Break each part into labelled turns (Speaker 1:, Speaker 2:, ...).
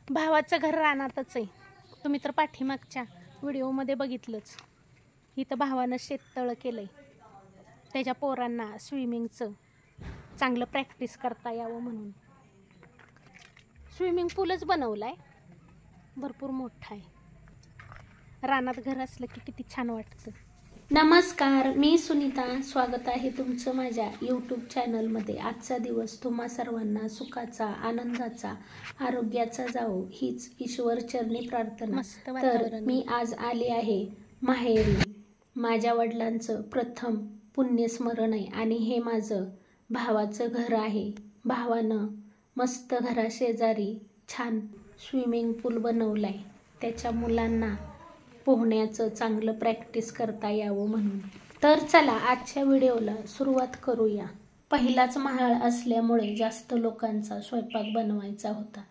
Speaker 1: भावाचं घर रानातच आहे. तुम्ही तर पाठीमागच्या व्हिडिओमध्ये बघितलंच. इथं भावानं शेततळं केलंय त्याच्या पोरांना स्विमिंगचं चांगलं प्रॅक्टिस करता यावं म्हणून. स्विमिंग पूलच बनवलाय, भरपूर मोठा आहे. रानात घर असलं की किती छान वाटतं. नमस्कार, मी सुनीता. स्वागत आहे तुमचं माझ्या यूट्यूब चॅनलमध्ये. आजचा दिवस तुम्हा सर्वांना सुखाचा, आनंदाचा, आरोग्याचा जावो हीच ईश्वर चरणी प्रार्थना. तर मी आज आले आहे माहेरी. माझ्या वडिलांचं प्रथम पुण्यस्मरण आहे आणि हे माझं भावाचं घर आहे. भावानं मस्त घराशेजारी छान स्विमिंग पूल बनवलाय त्याच्या मुलांना पोहण्याचं चांगलं प्रॅक्टिस करता यावं म्हणून. तर चला आजच्या व्हिडिओला सुरुवात करूया. पहिलाच महाळ असल्यामुळे जास्त लोकांचा स्वयंपाक बनवायचा होता.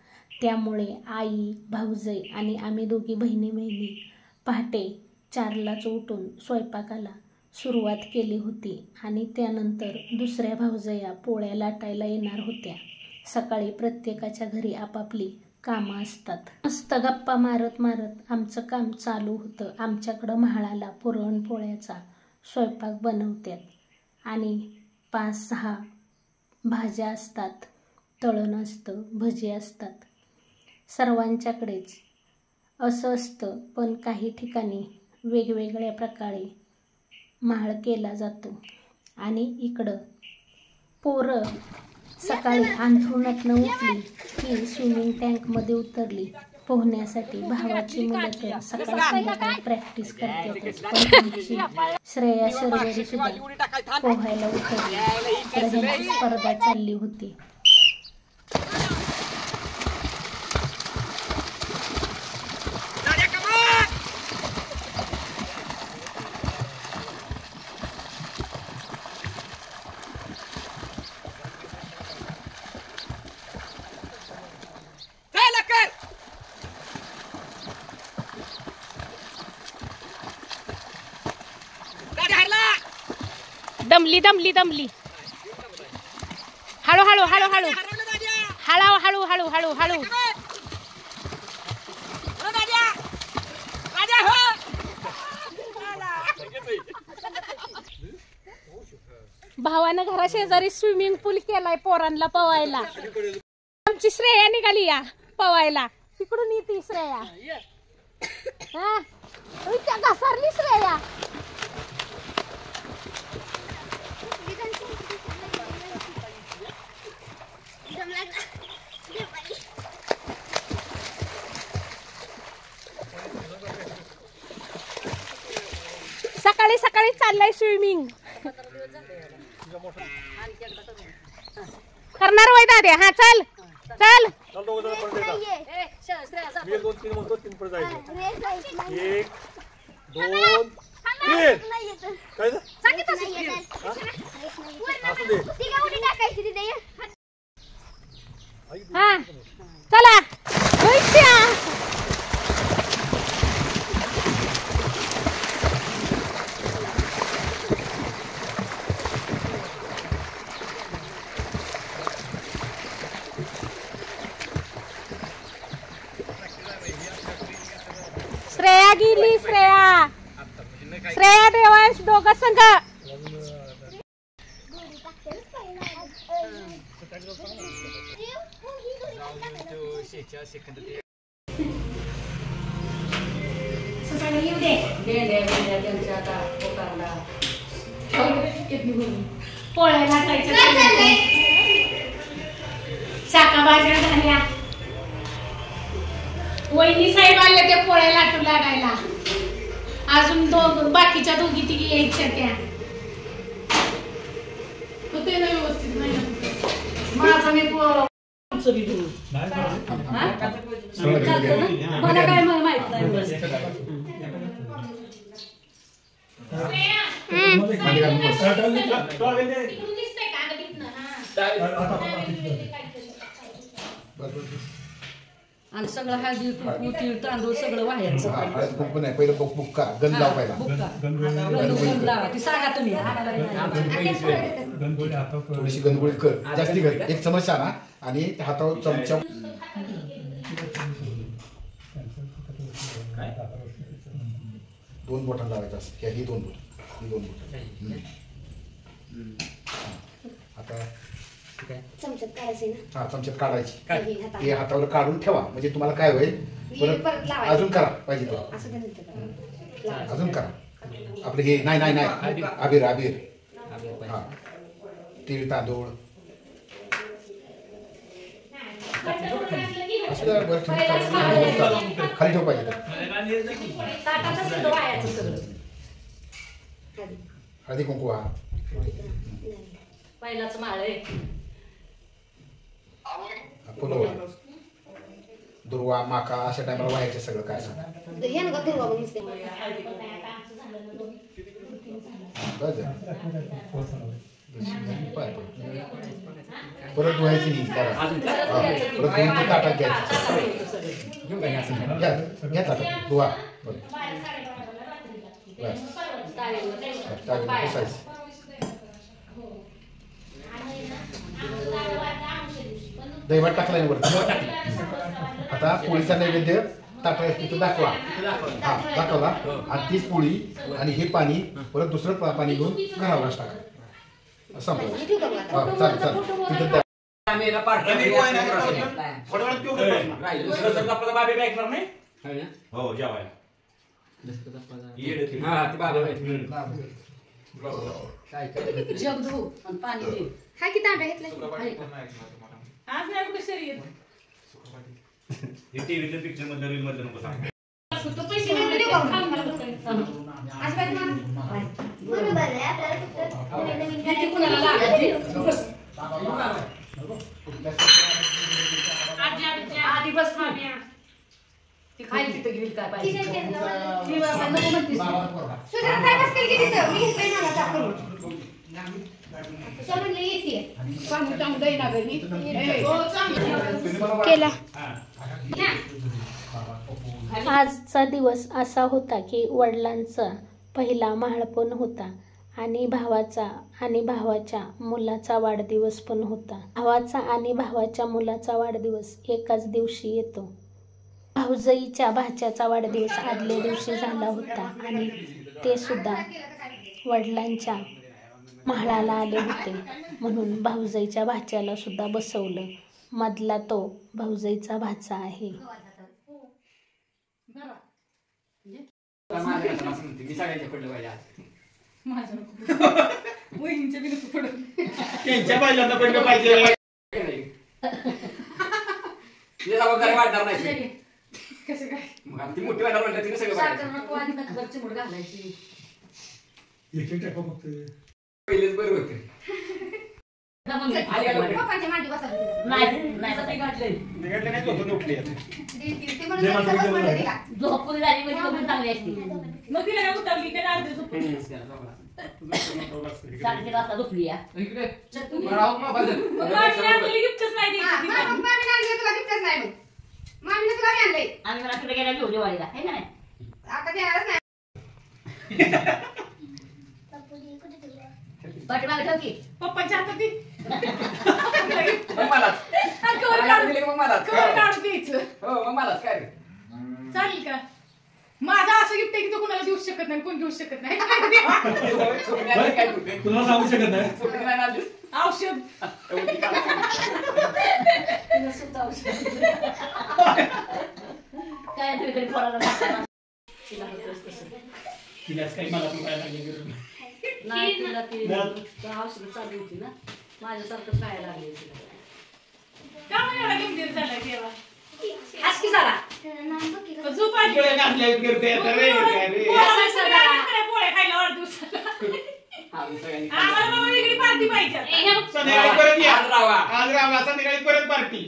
Speaker 1: त्यामुळे आई, भाऊजाई आणि आम्ही दोघी बहिणी पहाटे 4लाच उठून स्वयंपाकाला सुरुवात केली होती आणि त्यानंतर दुसऱ्या भाऊजाया पोळ्या लाटायला येणार होत्या. सकाळी प्रत्येकाच्या घरी आपापली कामं असतात. मस्त गप्पा मारत आमचं काम चालू होतं. आमच्याकडं महाळाला पुरणपोळ्याचा स्वयंपाक बनवतात आणि 5-6 भाज्या असतात, तळण असतं, भजी असतात. सर्वांच्याकडेच असं असतं, पण काही ठिकाणी वेगवेगळ्या प्रकारे महाळ केला जातो. आणि इकडं पोरं सकाळी अंथरुणातनं उठली की स्विमिंग टँकमध्ये उतरली पोहण्यासाठी. भावाची मुलं तर सकाळ संध्याकाळी प्रॅक्टिस करतातच, पण आमची श्रेया शर्वरी सुद्धा पोहायला उतरली. इकडे स्पर्धा चालली होती. दमली हळू भावानं घराशेजारी स्विमिंग पूल केलाय पोरांना पवायला. आमची श्रेया निघाली या पवायला. तिकडून येते श्रेया. त्या घसरली श्रेया. सकाळी चाललाय स्विमिंग. करणार वय दादे? हा चल चल.
Speaker 2: 1 2 3
Speaker 1: हा चला. श्रेया गेली. श्रेया देवांश दोघं संघ. पोळ्या लाटायच्या, शाखा भाज्या झाल्या. वहिनी साहेब आले ते पोळ्या लाटू लागायला. अजून बाकीच्या दोघी तिघी यायच्या त्या. होते ना व्यवस्थित? नाही माझा मी मला काय माहित नाही.
Speaker 3: आणि सगळं हळदी कुंकू तीळ तांदूळ सगळं व्हायचं.
Speaker 4: हळद कुंकू नाही, पहिलं बुक्का गंध लाव पहिला.
Speaker 3: गंध लावा ती सांगा तुम्ही.
Speaker 4: थोडीशी गणगोळी कर, जास्ती कर, 1 चमच आणा आणि हातावर चमचा. दोन बोटांना लावायचं असं, ही 2 बोट, ही 2 बोट. आता
Speaker 2: चमच्यात काढायचे ना.
Speaker 4: हा, चमच्यात काढायची. हे हातावर काढून ठेवा, म्हणजे तुम्हाला काय होईल, परत अजून करा पाहिजे तर.
Speaker 2: असं काय
Speaker 4: अजून करा. आपलं हे नाही आबीर हा, तीळ तांदूळ असं वर खाली ठेव पाहिजे. हळदी कुंकू हा
Speaker 3: पहिलाच माळ आहे.
Speaker 4: फुलवा दुर्वा माका अशा टायमाला व्हायचं सगळं काय सांगा.
Speaker 2: हे नका करू बाबा नुसते.
Speaker 4: परत धुवायची नाही, परत धुवून ती ताटात घ्यायची. घ्या ताटात धुवा. दैवात टाकला नाही वरती. आता पोळीचा नैवेद्य ताटा तिथं दाखवा. हा, दाखवला. आणि तीच पोळी आणि हे पाणी परत दुसरं पाणी घेऊन घरावर टाका. संपलं. चालेल तिथं
Speaker 3: जगधू आणि पाणी दे.
Speaker 2: हा किती तांबे घेतले.
Speaker 3: आज नाही कुठे शरीर
Speaker 5: टीव्हीतल्या पिक्चर मधलं रील मधलं नको सांग.
Speaker 2: पैसे नाही देऊ का आज बाय बरोबर आहे. आपल्याला
Speaker 3: किती कुणाला लागते आधी बस माम्या ती खाली तिथं गेली काय पाहिजे. ती बाबा नको म्हणतीस.
Speaker 2: सुधार काय बसतील की तिथं मी घेतोय ना आता करून. समजले येते.
Speaker 3: चांगलं चांगलं देईना घरी.
Speaker 1: केला. आजचा दिवस असा होता की वडिलांचा पहिला म्हाळपण होता आणि भावाच्या मुलाचा वाढदिवस पण होता. भावाचा आणि भावाच्या मुलाचा वाढदिवस एकाच दिवशी येतो. भाऊजाईच्या भाच्याचा वाढदिवस आदल्या दिवशी झाला होता आणि ते सुद्धा वडिलांच्या म्हाळाला आले होते, म्हणून भाऊजाईच्या भाच्याला सुद्धा बसवलं. मधला तो भाऊजाईचा भाचा आहे.
Speaker 5: त्यांच्या पहिल्यांदा पडलं पाहिजे.
Speaker 3: कसं काय
Speaker 5: ती मोठी वाटणार म्हणलं तिने सगळं
Speaker 3: घरची मुड घालायची.
Speaker 5: पहिलेच बरं होते.
Speaker 2: पप्पांच्या मांडी बसायला
Speaker 3: नाही घातले
Speaker 5: निघाले नाही झोपून उठले.
Speaker 2: ते म्हणून
Speaker 3: झोपून झाली म्हणजे कमी चांगली असते. मग तिला काय उठवली की रात्री झोपून 3:30 वाजता झोपली या. इकडे गिफ्टच नाही आम्ही मला तिकडे गेल्या घेऊ दिवाळीला आहे का नाही.
Speaker 2: आता देणारच नाही.
Speaker 3: पाठीमागे ठेव की पप्पाच्या हातात ती
Speaker 5: मलाच
Speaker 3: काढून द्यायचं.
Speaker 5: हो मलाच काय
Speaker 3: चालेल का. माझा असं गिफ्ट आहे की तो कुणाला देऊ शकत नाही, कोण घेऊ शकत नाही.
Speaker 5: तुला सांगू शकत नाही.
Speaker 3: औषध काय तुम्ही तरी पोराला
Speaker 5: तिलाच काही मला पण काय लागेल
Speaker 3: नाही. तुला ती औषध चालू होती ना, माझ्यासारखं काय लागले तिला. की झाला झोप पोळ्या खायला वाढदिवसाला वेगळी पार्टी पाहिजे.
Speaker 5: संध्याकाळी परत पार्टी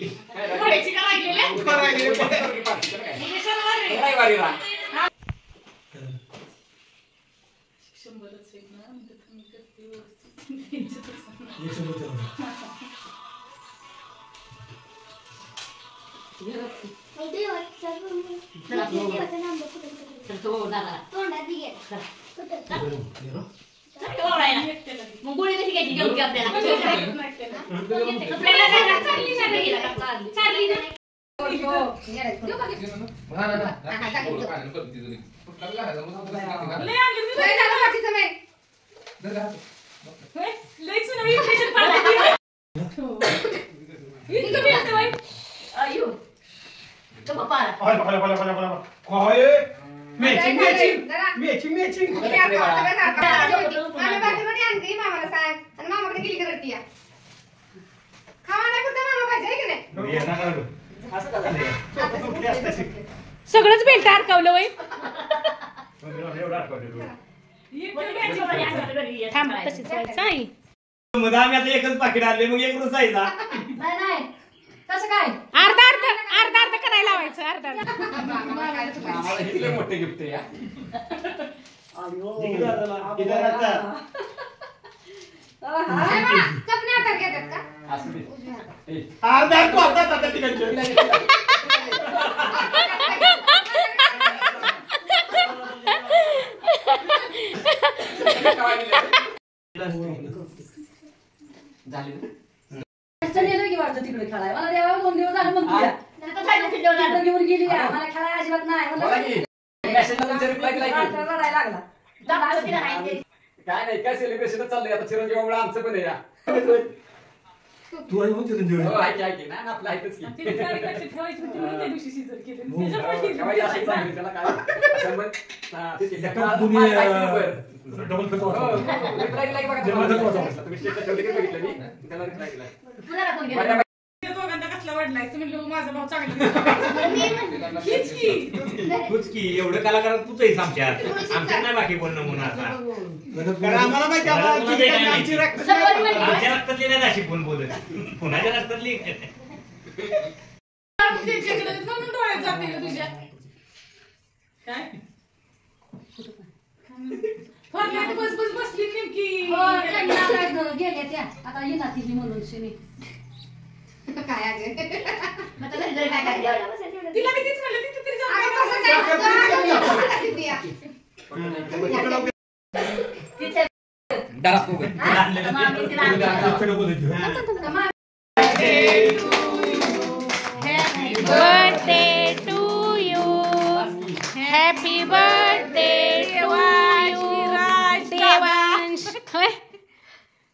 Speaker 3: मग गोळी कशी घ्यायची घेऊन की आपल्याला
Speaker 2: मामाकडे गेली करती खावा नाही कुठं मामा पाहिजे की नाही
Speaker 1: सगळंच बेल्ट अडकवलं वय थांब तशीच व्हायचं आई
Speaker 5: आम्ही आता एकच पाकिट आणले मग एक रुसायचा
Speaker 3: नाही कसं काय
Speaker 1: अर्धा करायला लावायचं अर्धा
Speaker 5: मोठे गिफ्ट या
Speaker 2: चपने हातात घेतात का
Speaker 5: अर्धा तू आता तिकडचे
Speaker 3: तिकडे खेळाय मला देवा 2 दिवस झाले म्हणतो घेऊन गेली मला खेळाय अजिबात नाही लागला
Speaker 5: काय नाही काय सेलिब्रेशन चाललंय आता चिरंजीवामुळे आमचं पण या तू आहे चिरंजीव ना आपलं आहेच एवढं कलाकार तूच आहेस आमच्यात नाही बाकी बोलणं म्हणून आता आम्हाला माहिती आमच्या रक्तातली नाही अशी कोण बोलत कोणाच्या रक्तातली
Speaker 3: बसली नेमकी गेल्या त्या आता येणार तिची म्हणून शिनी
Speaker 2: काय
Speaker 3: तिला मी तीच म्हणलं तिथे तरी
Speaker 1: birthday to you happy birthday to you Devansh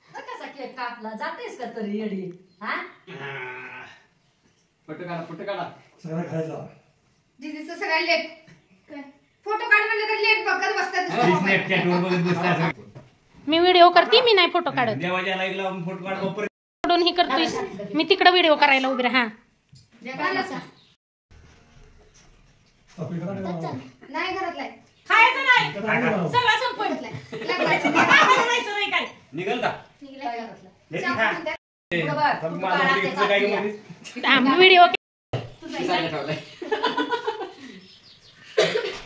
Speaker 3: कसा केक कापला जातेस का तरी येडी हा
Speaker 5: फोटो काढा
Speaker 4: सगळं खायचा
Speaker 2: दीदीचं सगळं लेट फोटो काढ म्हणलं तर लेट बघत बसतात
Speaker 1: मी व्हिडिओ करते मी नाही फोटो काढत
Speaker 5: देवाच्या लाईक लावून फोटो काढ
Speaker 1: सोडून ही करतोय मी तिकडे व्हिडिओ करायला उभी राहा
Speaker 2: नाही घरातला
Speaker 3: खायचं नाही सगळं संपलं नाही काय
Speaker 5: निघल का
Speaker 1: व्हिडिओ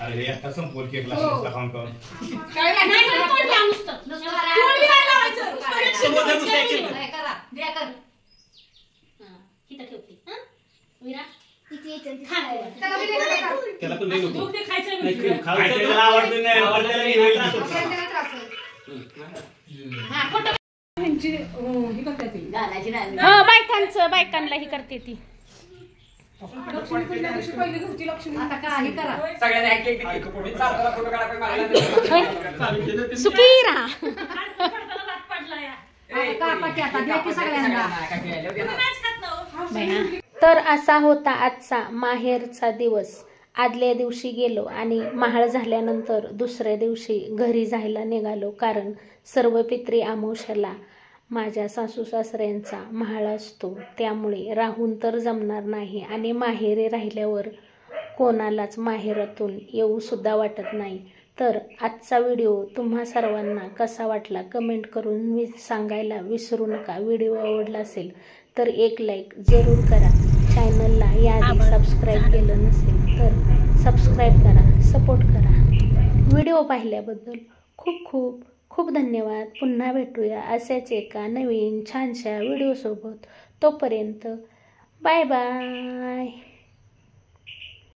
Speaker 5: अरे आता संपूर केक खाऊन खाऊन त्याला तू नाही नको खायचं आवडतं नाही
Speaker 1: बायकांना ही करते ती सुखी राहा तर असा होता आजचा माहेरचा दिवस. आदल्या दिवशी गेलो आणि महाळ झाल्यानंतर दुसऱ्या दिवशी घरी जायला निघालो, कारण सर्व पित्री अमावस्याला माझ्या सासू सासऱ्यांचा महाळ असतो, त्यामुळे राहून तर जमणार नाही आणि माहेरी राहिल्यावर कोणालाच माहेरातून येऊसुद्धा वाटत नाही. तर आजचा व्हिडिओ तुम्हा सर्वांना कसा वाटला कमेंट करून सांगायला विसरू नका. व्हिडिओ आवडला असेल तर एक लाईक जरूर करा. चॅनलला याआधी सबस्क्राईब केलं नसेल तर सबस्क्राईब करा, सपोर्ट करा. व्हिडिओ पाहिल्याबद्दल खूप खूप खूप धन्यवाद. पुन्हा भेटूया असेच एका नवीन छानशा व्हिडिओसोबत. तोपर्यंत बाय बाय.